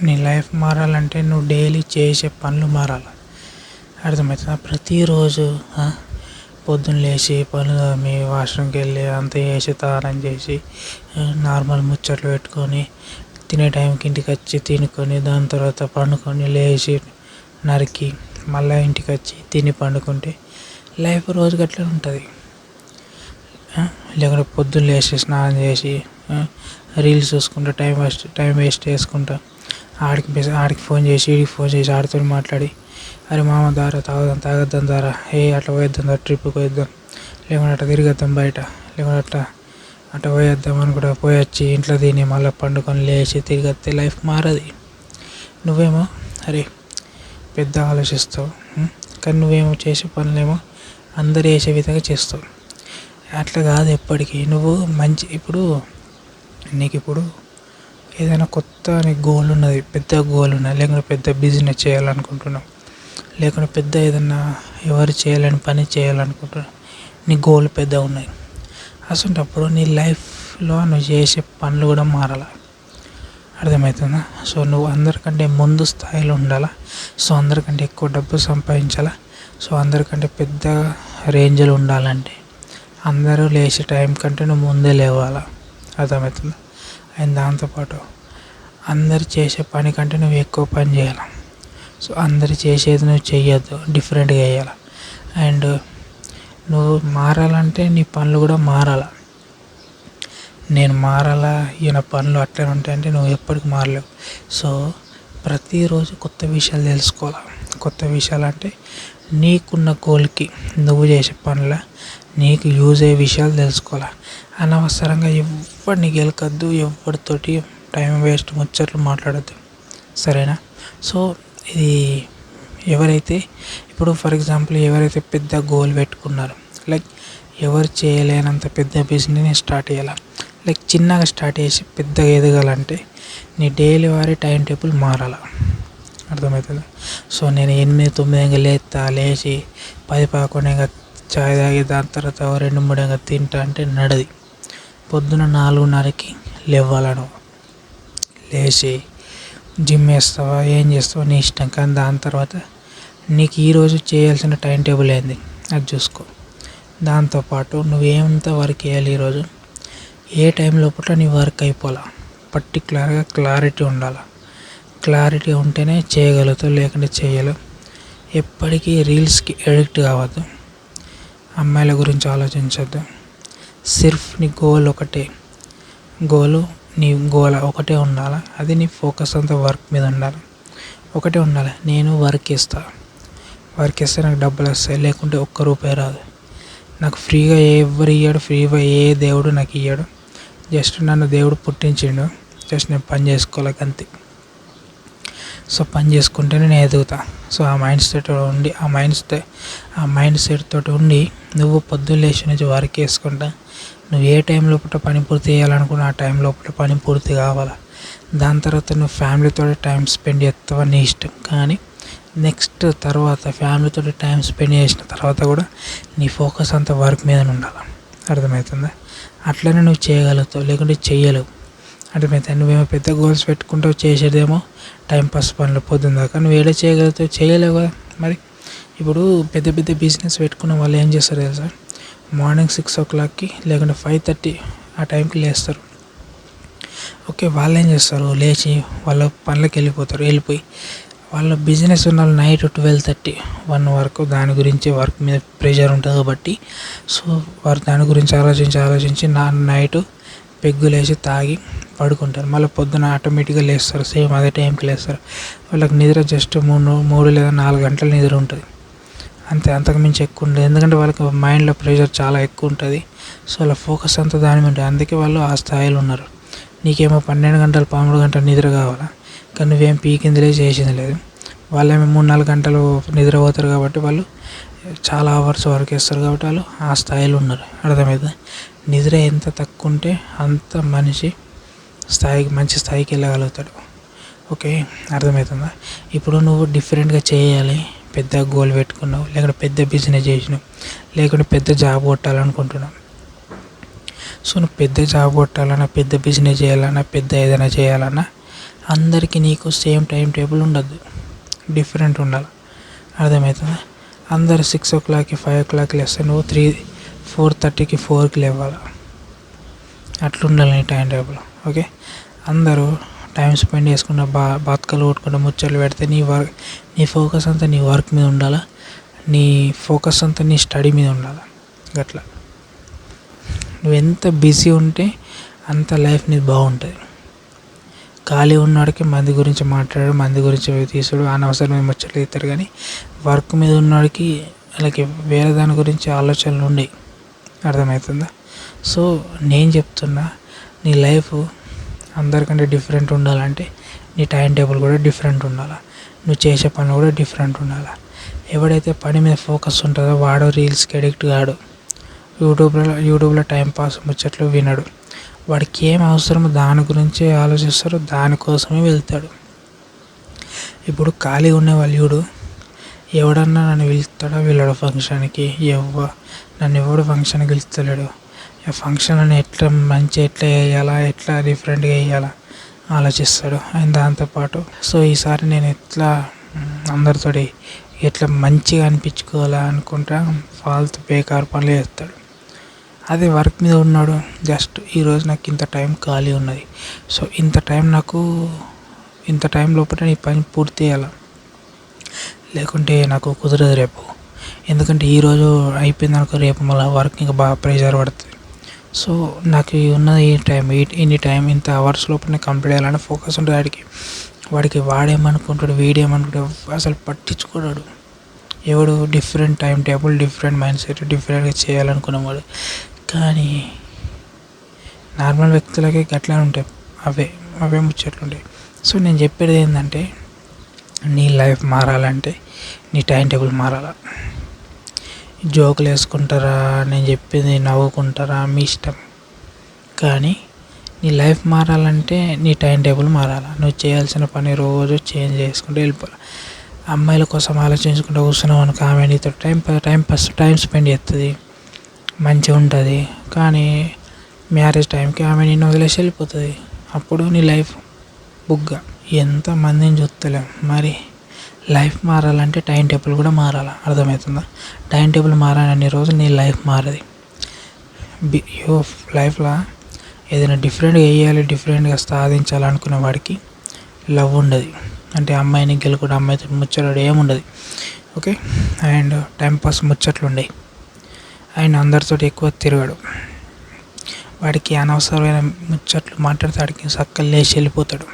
నీ లైఫ్ మారాలంటే నువ్వు డైలీ చేసే పనులు మారాలి. అర్థమవుతుందా? ప్రతిరోజు పొద్దున్న లేచి పనులు మీ వాష్రూమ్కి వెళ్ళి అంత చేసి తానం చేసి నార్మల్ ముచ్చట్లు పెట్టుకొని తినే టైంకి ఇంటికి వచ్చి తినుకొని దాని తర్వాత పండుకొని లేచి నరికి మళ్ళీ ఇంటికి వచ్చి తిని పండుకుంటే లైఫ్ రోజుకి అట్లా ఉంటుంది. లేకుంటే పొద్దున్న లేచి స్నానం చేసి రీల్స్ చూసుకుంటా టైం వేస్ట్ చేసుకుంటా ఆడికి ఫోన్ చేసి వీడికి ఫోన్ చేసి ఆడితో మాట్లాడి అరే మామ దారా తాగొద్దాం దారా అట్లా పోయేద్దాం దారా ట్రిప్కి పోయేద్దాం లేకుంటే అట్లా తిరిగేద్దాం బయట లేకుంటే అట్లా పోయేద్దాం అని కూడా పోయి వచ్చి ఇంట్లో తిని మళ్ళీ పండుకొని లేచి తిరిగి వస్తే లైఫ్ మారది. నువ్వేమో అరే పెద్ద ఆలోచిస్తావు, కానీ నువ్వేమో చేసే పనులేమో అందరు చేసే విధంగా చేస్తావు. అట్లా కాదు ఎప్పటికీ. నువ్వు ఇప్పుడు నీకు ఏదైనా కొత్త నీకు గోల్ ఉన్నది, పెద్ద గోల్ ఉన్నది, లేకుంటే పెద్ద బిజినెస్ చేయాలనుకుంటున్నావు, లేకుంటే పెద్ద ఏదన్నా ఎవరు చేయలేని పని చేయాలనుకుంటున్నావు, నీ గోల్ పెద్దగా ఉన్నది. అసలు నీ లైఫ్లో నువ్వు చేసే పనులు కూడా మారాలి. అర్థమవుతుందా? సో నువ్వు అందరికంటే ముందు స్థాయిలో ఉండాలా. సో అందరికంటే ఎక్కువ డబ్బు సంపాదించాలా. సో అందరికంటే పెద్ద రేంజ్లో ఉండాలంటే అందరూ లేచే టైం కంటే నువ్వు ముందే లేవాలా. అర్థమవుతుందా? అండ్ దాంతోపాటు అందరు చేసే పని కంటే నువ్వు ఎక్కువ పని చేయాలి. సో అందరు చేసేది నువ్వు చెయ్యొద్దు, డిఫరెంట్గా చేయాలి. అండ్ నువ్వు మారాలంటే నీ పనులు కూడా మారాలా. నేను మారాలా, ఈయన పనులు అట్లనే ఉంటాయంటే నువ్వు ఎప్పటికి మారలేవు. సో ప్రతిరోజు కొత్త విషయాలు తెలుసుకోవాలి. కొత్త విషయాలు అంటే నీకున్న గోల్కి నువ్వు చేసే పనుల నీకు యూజ్ అయ్యే విషయాలు తెలుసుకోవాలి. అనవసరంగా ఎవరిని గెలకద్దు, ఎవరితోటి టైం వేస్ట్ ముచ్చట్లు మాట్లాడద్దు, సరేనా? సో ఇది ఎవరైతే ఇప్పుడు ఫర్ ఎగ్జాంపుల్ ఎవరైతే పెద్ద గోల్ పెట్టుకున్నారో, లైక్ ఎవరు చేయలేనంత పెద్ద బిజినెస్ స్టార్ట్ చేయాలి, లైక్ చిన్నగా స్టార్ట్ చేసి పెద్దగా ఎదగాలంటే నీ డైలీ వారి టైం టేబుల్ మారాలి. అర్థమవుతుంది? సో నేను 8-9 లేచి 10-11 చాయ్ తాగి దాని తర్వాత 2-3 తింటా అంటే నడది. పొద్దున 4:30కి లేవాలి. లేచి జిమ్ వేస్తావా ఏం చేస్తావా నీ ఇష్టం, కానీ దాని తర్వాత నీకు ఈరోజు చేయాల్సిన టైం టేబుల్ ఏంది అది చూసుకో. దాంతోపాటు నువ్వేంత వర్క్ చేయాలి, ఈరోజు ఏ టైం లోపల నీ వర్క్ అయిపోవాలా, పర్టికులర్గా క్లారిటీ ఉండాలి. క్లారిటీ ఉంటేనే చేయగలుగుతావు, లేకుంటే చేయలేవు. ఎప్పటికీ రీల్స్కి ఎడిక్ట్ కావద్దు, అమ్మాయిల గురించి ఆలోచించద్దు. సిర్ఫ్ నీ గోల్ ఒకటే, నీ గోల్ ఒకటే ఉండాలి. అది నీ ఫోకస్ అంతా వర్క్ మీద ఉండాలి, ఒకటే ఉండాలి. నేను వర్క్ చేస్తే నాకు డబ్బులు వస్తాయి, లేకుంటే ఒక్క రూపాయి రాదు. నాకు ఫ్రీగా ఎవరు ఇయ్యాడు, ఫ్రీగా ఏ దేవుడు నాకు ఇయ్యాడు. జస్ట్ నన్ను దేవుడు పుట్టించిండు, జస్ట్ నేను పని చేసుకోవాలి అంతే. సో పని చేసుకుంటేనే నేను ఎదుగుతా. సో ఆ మైండ్ సెట్ తోటి ఉండి నువ్వు పొద్దున్న లేచి నుంచి వర్క్ చేసుకుంటా నువ్వు ఏ టైం లోపల పని పూర్తి చేయాలనుకున్న ఆ టైం లోపల పని పూర్తి కావాలి. దాని తర్వాత నువ్వు ఫ్యామిలీతో టైం స్పెండ్ చేస్తావా నీ ఇష్టం, కానీ నెక్స్ట్ తర్వాత ఫ్యామిలీతో టైం స్పెండ్ చేసిన తర్వాత కూడా నీ ఫోకస్ అంతా వర్క్ మీద ఉండాలి. అర్థమవుతుందా? అట్లనే నువ్వు చేయగలుగుతావు, లేకుంటే చెయ్యలేవు. అర్థమవుతుంది? నువ్వేమో పెద్ద గోల్స్ పెట్టుకుంటావు, చేసేదేమో టైంపాస్ పనులు పొద్దున్న దాకా. నువ్వు ఏదో చేయగలుగుతావు, చేయలేవు కదా. మరి ఇప్పుడు పెద్ద బిజినెస్ పెట్టుకున్న వాళ్ళు ఏం చేస్తారు తెలుసా? మార్నింగ్ 6 o'clockకి లేకుంటే 5:30 ఆ టైంకి లేస్తారు. ఓకే, వాళ్ళు ఏం చేస్తారు, లేచి వాళ్ళ పనులకు వెళ్ళిపోయి వాళ్ళ బిజినెస్ ఉన్న నైట్ 12:30-1 వరకు దాని గురించి వర్క్ మీద ప్రెషర్ ఉంటుంది కాబట్టి సో వారు దాని గురించి ఆలోచించి నైట్ పెగ్గులేసి తాగి పడుకుంటారు. మళ్ళీ పొద్దున ఆటోమేటిక్గా లేస్తారు, సేమ్ అదే టైంకి లేస్తారు. వాళ్ళకి నిద్ర జస్ట్ 3 లేదా 4 గంటల నిద్ర ఉంటుంది అంతే, అంతకుమించి ఎక్కువ ఉంటుంది. ఎందుకంటే వాళ్ళకి మైండ్లో ప్రెషర్ చాలా ఎక్కువ ఉంటుంది. సో వాళ్ళ ఫోకస్ అంతా దాని మీద ఉంటుంది, అందుకే వాళ్ళు ఆ స్థాయిలో ఉన్నారు. నీకేమో 12 గంటలు 13 గంటలు నిద్ర కావాలా, కానీ నువ్వేం పీకిందిలే చేసింది లేదు. వాళ్ళేమో 3-4 గంటలు నిద్రపోతారు కాబట్టి వాళ్ళు చాలా అవర్స్ వర్క్ చేస్తారు కాబట్టి వాళ్ళు ఆ స్థాయిలో ఉన్నారు. అర్థమవుతుంది? నిద్ర ఎంత తక్కువ ఉంటే అంత మంచి స్థాయికి వెళ్ళగలుగుతాడు. ఓకే, అర్థమవుతుందా? ఇప్పుడు నువ్వు డిఫరెంట్గా చేయాలి, పెద్ద గోల్ పెట్టుకున్నావు, లేకుంటే పెద్ద బిజినెస్ చేసినావు, లేకుంటే పెద్ద జాబ్ కొట్టాలనుకుంటున్నావు. సో నువ్వు పెద్ద జాబ్ కొట్టాలన్నా, పెద్ద బిజినెస్ చేయాలన్నా, పెద్ద ఏదైనా చేయాలన్నా అందరికీ నీకు సేమ్ టైం టేబుల్ ఉండద్దు, డిఫరెంట్ ఉండాలి. అర్థమవుతుందా? అందరు 6 o'clock 5 o'clock లేస్తే నువ్వు 4:30కి 4కి లేవాలి. అట్లా ఉండాలి నీ టైం టేబుల్. ఓకే, అందరూ టైం స్పెండ్ చేసుకుంటా బతుకలు కొట్టుకుంటూ ముచ్చట్లు పెడితే నీ ఫోకస్ అంతా నీ వర్క్ మీద ఉండాలా, నీ ఫోకస్ అంతా నీ స్టడీ మీద ఉండాలి. అట్లా నువ్వు ఎంత బిజీ ఉంటే అంత లైఫ్ నీది బాగుంటుంది. ఖాళీ ఉన్నవాడికి మంది గురించి మాట్లాడు, మంది గురించి తీసుడు, అనవసరమైన ముచ్చట్లు తీస్తారు. కానీ వర్క్ మీద ఉన్నవాడికి అలాగే వేరే దాని గురించి ఆలోచనలు ఉండవు. అర్థమవుతుందా? సో నేను చెప్తున్నా, నీ లైఫ్ అందరికంటే డిఫరెంట్ ఉండాలంటే నీ టైం టేబుల్ కూడా డిఫరెంట్ ఉండాలి, నువ్వు చేసే పని కూడా డిఫరెంట్ ఉండాలి. ఎవడైతే పని మీద ఫోకస్ ఉంటుందో వాడు రీల్స్కి అడిక్ట్ కాడు, యూట్యూబ్లో టైంపాస్ ముచ్చట్లు వినడు. వాడికి ఏం అవసరమో దాని గురించే ఆలోచిస్తాడు, దానికోసమే వెళ్తాడు. ఇప్పుడు ఖాళీ ఉండేవాళ్ళు ఎవడన్నా నన్ను పిలుస్తాడా వీళ్ళడు ఫంక్షన్కి? నన్ను ఎవడు ఫంక్షన్కి పిలుస్తలేడు. ఫంక్షన్ అని ఎట్లా వేయాలా, ఎట్లా డిఫరెంట్గా వేయాలా ఆలోచిస్తాడు. అండ్ దాంతోపాటు ఈసారి నేను ఎట్లా అందరితోటి ఎట్లా మంచిగా అనిపించుకోవాలా అనుకుంటా ఫాల్తు బేకార్ పనులు చేస్తాడు. అదే వర్క్ మీద ఉన్నాడు, జస్ట్ ఈరోజు నాకు ఇంత టైం ఖాళీ ఉన్నది, సో ఇంత టైం లోపల నీ పని పూర్తి చేయాలి, లేకుంటే నాకు కుదరదు రేపు. ఎందుకంటే ఈరోజు అయిపోయింది అనుకో, రేపు మళ్ళీ వర్క్ ఇంకా బాగా ప్రెషర్ పడుతుంది. సో నాకు ఉన్నది ఈ టైం ఇంత అవర్స్ లోపల కంప్లీట్ చేయాలని ఫోకస్ ఉంటుంది వాడికి వాడేమనుకుంటాడు, వీడేమనుకుంటాడు అసలు పట్టించుకోడాడు. ఎవడు different time table, different mind set, డిఫరెంట్గా చేయాలనుకునేవాడు. కానీ నార్మల్ వ్యక్తులకి గట్లా ఉంటాయి, అవే ముచ్చట్లు ఉంటాయి. సో నేను చెప్పేది ఏంటంటే, నీ లైఫ్ మారాలంటే నీ టైం టేబుల్ మారాలా. జోకులు వేసుకుంటారా, నేను చెప్పింది నవ్వుకుంటారా, మీ ఇష్టం. కానీ నీ లైఫ్ మారాలంటే నీ టైం టేబుల్ మారాలా. నువ్వు చేయాల్సిన పని రోజు చేంజ్ చేసుకుంటూ వెళ్ళిపోవాలి. అమ్మాయిల కోసం ఆలోచించుకుంటూ కూర్చున్నావు అనుకో, ఆమె నీతో టైం స్పెండ్ చేస్తుంది, మంచిగా ఉంటుంది. కానీ మ్యారేజ్ టైంకి ఆమె నిన్ను వదిలేసి వెళ్ళిపోతుంది. అప్పుడు నీ లైఫ్ బుగ్గ. ఎంతమందిని చూస్తలేం. మరి లైఫ్ మారాలంటే టైం టేబుల్ కూడా మారాలి. అర్థమవుతుందా? టైం టేబుల్ మారాలనే రోజు నీ లైఫ్ మారది. లైఫ్లో ఏదైనా డిఫరెంట్గా వేయాలి, డిఫరెంట్గా సాధించాలనుకునే వాడికి లవ్ ఉండదు. అంటే అమ్మాయిని గెలుకుడు, అమ్మాయితో ముచ్చటాడు ఏముండదు. ఓకే, అండ్ టైంపాస్ ముచ్చట్లు ఉండవు. ఆయన అందరితో ఎక్కువ తిరగడు. వాడికి అనవసరమైన ముచ్చట్లు మాట్లాడితే వాడికి సక్కలు లేచి వెళ్ళిపోతాడు.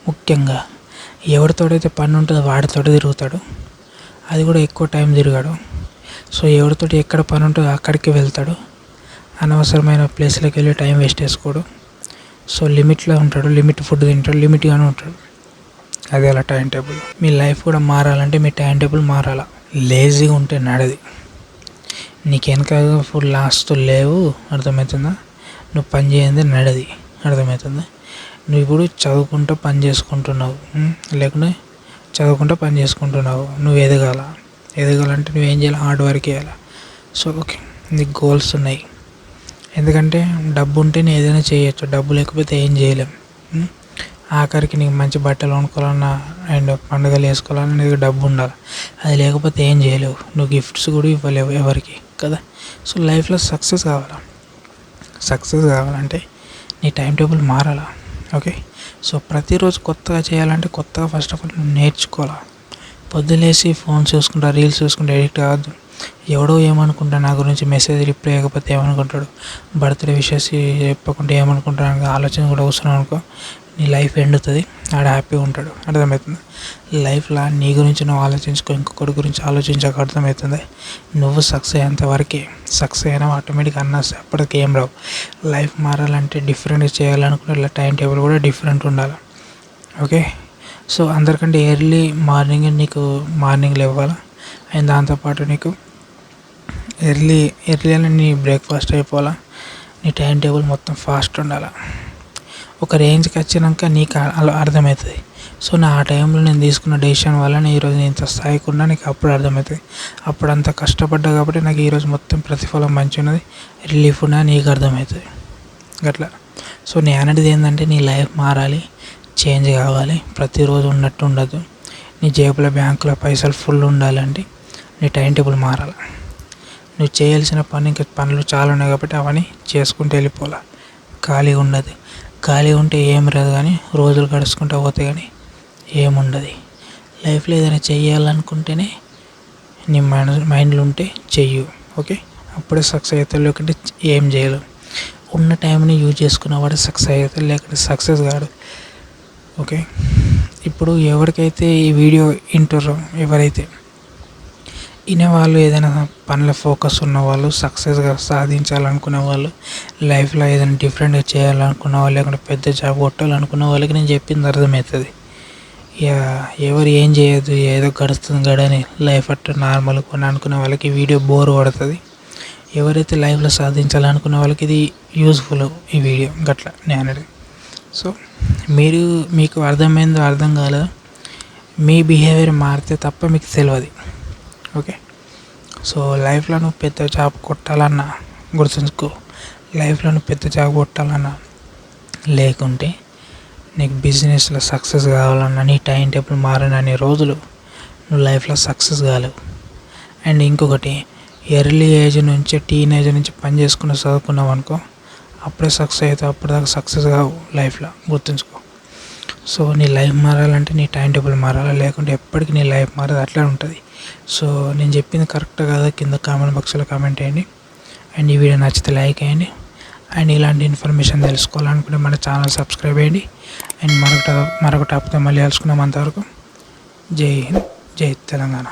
ముఖ్యంగా ఎవరితోడైతే పని ఉంటుందో వాడితోటి తిరుగుతాడు, అది కూడా ఎక్కువ టైం తిరగాడు. సో ఎవరితోటి ఎక్కడ పని ఉంటుందో అక్కడికి వెళ్తాడు. అనవసరమైన ప్లేస్లోకి వెళ్ళి టైం వేస్ట్ చేసుకోడు. సో లిమిట్లో ఉంటాడు, లిమిట్ ఫుడ్ తింటాడు, లిమిట్గానే ఉంటాడు. అదే అలా టైం టేబుల్. మీ లైఫ్ కూడా మారాలంటే మీ టైం టేబుల్ మారాలా. లేజీగా ఉంటే నడది. నీకు వెనక ఫుల్ లాస్ట్ లేవు. అర్థమవుతుందా? నువ్వు పని చేయండి నడది. అర్థమవుతుందా? నువ్వు ఇప్పుడు చదువుకుంటూ పని చేసుకుంటున్నావు, లేకుంటే చదువుకుంటూ పని చేసుకుంటున్నావు. నువ్వు ఎదగాలంటే నువ్వేం చేయాలి? హార్డ్ వర్క్ చేయాలి. సో ఓకే, నీకు గోల్స్ ఉన్నాయి. ఎందుకంటే డబ్బు ఉంటే నేను ఏదైనా చేయొచ్చు, డబ్బు లేకపోతే ఏం చేయలేం. ఆఖరికి నీకు మంచి బట్టలు కొనుక్కోవాలన్నా అండ్ పండుగలు వేసుకోవాలన్నా నీకు డబ్బు ఉండాలి. అది లేకపోతే ఏం చేయలేవు. నువ్వు గిఫ్ట్స్ కూడా ఇవ్వలేవు ఎవరికి కదా. సో లైఫ్లో సక్సెస్ కావాలంటే నీ టైం టేబుల్ మారాలా. ఓకే, సో ప్రతిరోజు కొత్తగా చేయాలంటే కొత్తగా ఫస్ట్ ఆఫ్ ఆల్ నువ్వు నేర్చుకోవాలి. పొద్దులేసి ఫోన్ చూసుకుంటా, రీల్స్ చూసుకుంటా ఎడిక్ట్ కావద్దు. ఎవడో ఏమనుకుంటా, నా గురించి మెసేజ్ రిప్లై ఇవ్వకపోతే ఏమనుకుంటాడు, బర్త్డే విషెస్ చెప్పకుండా ఏమనుకుంటాడు ఆలోచన కూడా కూర్చున్నావు అనుకో, నీ లైఫ్ ఎండుతుంది. ఆడ హ్యాపీగా ఉంటాడు. అర్థమవుతుంది? లైఫ్లో నీ గురించి నువ్వు ఆలోచించుకో, ఇంకొకటి గురించి ఆలోచించాక అర్థమవుతుంది. నువ్వు సక్సెస్ అయ్యేంత వరకే. సక్సెస్ అయినా ఆటోమేటిక్గా అప్పటికి ఏం రావు. లైఫ్ మారాలంటే డిఫరెంట్గా చేయాలనుకుంటే ఇలా టైం టేబుల్ కూడా డిఫరెంట్ ఉండాలి. ఓకే, సో అందరికంటే ఎర్లీ మార్నింగ్ లేవ్వాలి. అండ్ దాంతోపాటు నీకు ఎర్లీ అని నీ బ్రేక్ఫాస్ట్ అయిపోవాలా. నీ టైం టేబుల్ మొత్తం ఫాస్ట్ ఉండాలి. ఒక రేంజ్కి వచ్చినాక నీకు అలా అర్థమవుతుంది. సో నా ఆ టైంలో నేను తీసుకున్న డెసిషన్ వల్ల నేను ఈరోజు నేను ఇంత స్థాయికి ఉన్నా, నీకు అప్పుడు అర్థమవుతుంది. అప్పుడు అంత కష్టపడ్డా కాబట్టి నాకు ఈరోజు మొత్తం ప్రతిఫలం మంచిగా ఉన్నది, రిలీఫ్ ఉన్నది నీకు అర్థమవుతుంది. అట్లా. సో నేను అనేది ఏంటంటే నీ లైఫ్ మారాలి, చేంజ్ కావాలి. ప్రతిరోజు ఉన్నట్టు ఉండదు. నీ జేబులో బ్యాంకులో పైసలు ఫుల్ ఉండాలంటే నీ టైం టేబుల్ మారాలి. నువ్వు చేయాల్సిన పనులు చాలా ఉన్నాయి కాబట్టి అవన్నీ చేసుకుంటూ వెళ్ళిపోవాలి. ఖాళీగా ఉండదు. ఖాళీగా ఉంటే ఏం రాదు, కానీ రోజులు గడుచుకుంటూ పోతాయి కానీ ఏముండదు. లైఫ్లో ఏదైనా చెయ్యాలనుకుంటేనే నీ మైండ్లో ఉంటే చెయ్యు. ఓకే, అప్పుడే సక్సెస్ అవుతాడు. లేకుంటే ఏం చేయలేవు. ఉన్న టైంని యూజ్ చేసుకున్నవాడు సక్సెస్ అవుతాడు, లేకుంటే సక్సెస్ కాడు. ఓకే, ఇప్పుడు ఎవరికైతే ఈ వీడియో వింటారో, ఎవరైతే వినేవాళ్ళు, ఏదైనా పనుల ఫోకస్ ఉన్నవాళ్ళు, సక్సెస్గా సాధించాలనుకునే వాళ్ళు, లైఫ్లో ఏదైనా డిఫరెంట్గా చేయాలనుకున్న వాళ్ళు, లేకుంటే పెద్ద జాబ్ కొట్టాలనుకున్న వాళ్ళకి నేను చెప్పింది అర్థమవుతుంది. ఇక ఎవరు ఏం చేయొద్దు, ఏదో గడుస్తుంది గడని లైఫ్ అట్ట నార్మల్ కొని అనుకునే వాళ్ళకి ఈ వీడియో బోర్ పడుతుంది. ఎవరైతే లైఫ్లో సాధించాలనుకునే వాళ్ళకి ఇది యూజ్ఫుల్ ఈ వీడియో. గట్లా నేను అనేది. సో మీకు అర్థమైందో అర్థం కాలేదో, మీ బిహేవియర్ మారితే తప్ప మీకు తెలియదు. ఓకే, సో లైఫ్లో నువ్వు పెద్ద జాబ్ కొట్టాలన్నా గుర్తుంచుకో. లైఫ్లో నువ్వు పెద్ద జాబ్ కొట్టాలన్నా, లేకుంటే నీకు బిజినెస్లో సక్సెస్ కావాలన్నా, నీ టైం టేబుల్ మారనన్ని రోజులు నువ్వు లైఫ్లో సక్సెస్ కాలేవు. అండ్ ఇంకొకటి, ఎర్లీ ఏజ్ నుంచి టీనేజ్ నుంచి పని చేసుకుని చదువుకున్నావు అనుకో, అప్పుడే సక్సెస్ అవుతావు. అప్పటిదాకా సక్సెస్ కావు లైఫ్లో, గుర్తుంచుకో. సో నీ లైఫ్ మారాలంటే నీ టైం టేబుల్ మారాలి, లేకుంటే ఎప్పటికీ నీ లైఫ్ మారదు, అట్లా ఉంటుంది. సో నేను చెప్పింది కరెక్ట్ కాదా కింద కామెంట్ బాక్స్లో కామెంట్ చేయండి. అండ్ ఈ వీడియో నచ్చితే లైక్ చేయండి. అండ్ ఇలాంటి ఇన్ఫర్మేషన్ తెలుసుకోవాలనుకుంటే మన ఛానల్ సబ్స్క్రైబ్ చేయండి. అండ్ మరొక టాపిక్తో మళ్ళీ కలుసుకుందాం. అంతవరకు జై హింద్, జై తెలంగాణ.